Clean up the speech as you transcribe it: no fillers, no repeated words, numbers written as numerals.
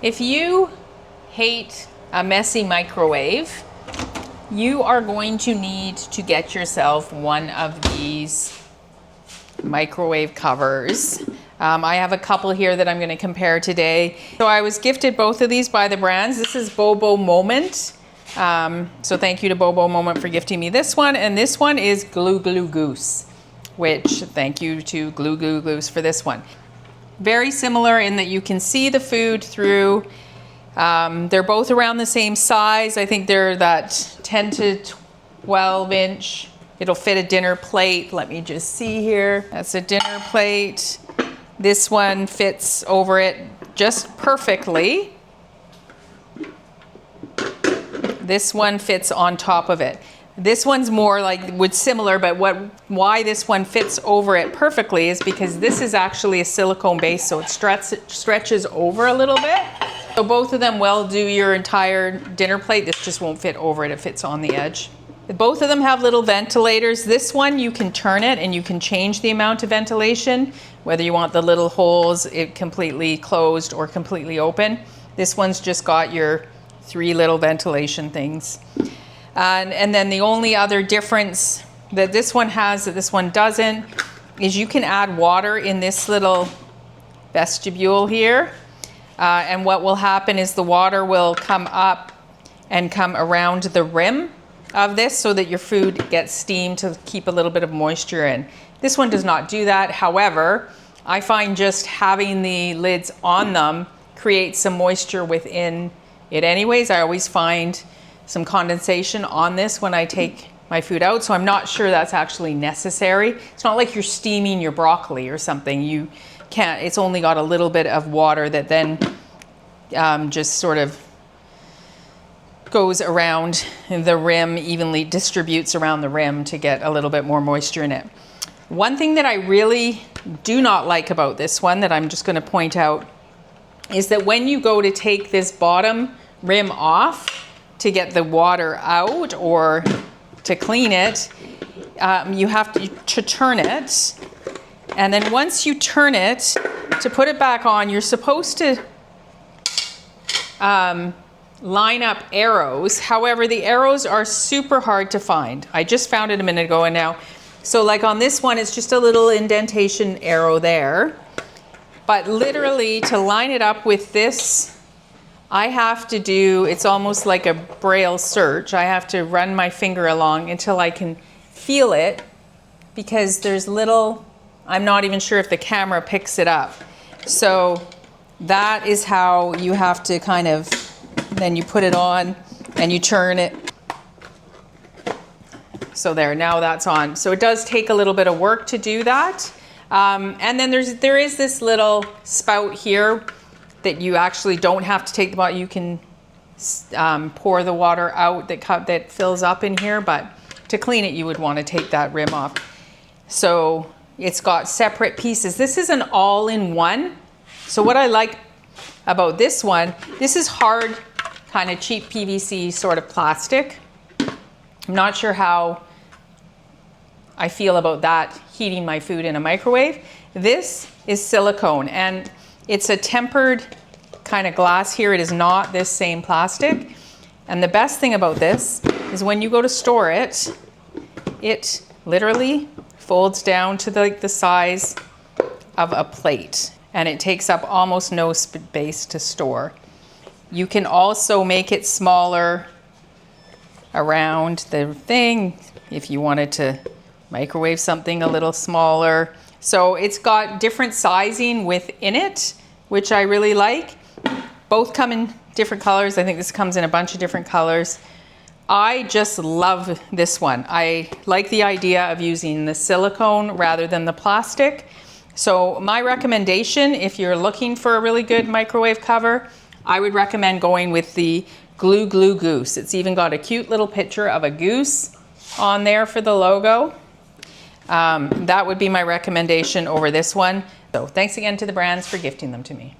If you hate a messy microwave, you are going to need to get yourself one of these microwave covers. I have a couple here that I'm going to compare today. So I was gifted both of these by the brands. This is Bobomoment. So thank you to Bobomoment for gifting me this one. And this one is Glou Glou Goose, which thank you to Glou Glou Goose for this one. Very similar in that you can see the food through. They're both around the same size. I think they're that 10 to 12 inch. It'll fit a dinner plate. Let me just see here. That's a dinner plate. This one fits over it just perfectly. This one fits on top of it. This one's more like similar, but why this one fits over it perfectly is because this is actually a silicone base, so it stretches over a little bit. So both of them will do your entire dinner plate. This just won't fit over it. It fits on the edge. Both of them have little ventilators. This one, you can turn it and you can change the amount of ventilation, whether you want the little holes, it completely closed or completely open. This one's just got your 3 little ventilation things. And then the only other difference that this one has that this one doesn't is you can add water in this little vestibule here. And what will happen is the water will come up and come around the rim of this so that your food gets steamed to keep a little bit of moisture in. This one does not do that. However, I find just having the lids on them creates some moisture within it anyways. I always find some condensation on this when I take my food out, so I'm not sure that's actually necessary. It's not like you're steaming your broccoli or something. You can't, it's only got a little bit of water that then just sort of goes around the rim, evenly distributes around the rim to get a little bit more moisture in it. One thing that I really do not like about this one that I'm just going to point out is that when you go to take this bottom rim off to get the water out or to clean it, you have to turn it. And then once you turn it, to put it back on, you're supposed to line up arrows. However, the arrows are super hard to find. I just found it a minute ago and now. So like on this one, it's just a little indentation arrow there. But literally to line it up with this, I have to do, it's almost like a braille search. I have to run my finger along until I can feel it because there's little, I'm not even sure if the camera picks it up. So that is how you have to kind of, then you put it on and you turn it. So there, now that's on. So it does take a little bit of work to do that. And then there is this little spout here that you actually don't have to take the bottle. You can pour the water out that fills up in here, but to clean it, you would want to take that rim off. So it's got separate pieces. This is an all-in-one. So what I like about this one, this is hard, kind of cheap PVC sort of plastic. I'm not sure how I feel about that heating my food in a microwave. This is silicone and it's a tempered kind of glass here. It is not this same plastic. And the best thing about this is when you go to store it, it literally folds down to the size of a plate and it takes up almost no space to store. You can also make it smaller around the thing if you wanted to microwave something a little smaller. So it's got different sizing within it, which I really like. Both come in different colors. I think this comes in a bunch of different colors. I just love this one. I like the idea of using the silicone rather than the plastic. So my recommendation, if you're looking for a really good microwave cover, I would recommend going with the Glou Glou Goose. It's even got a cute little picture of a goose on there for the logo. That would be my recommendation over this one. So thanks again to the brands for gifting them to me.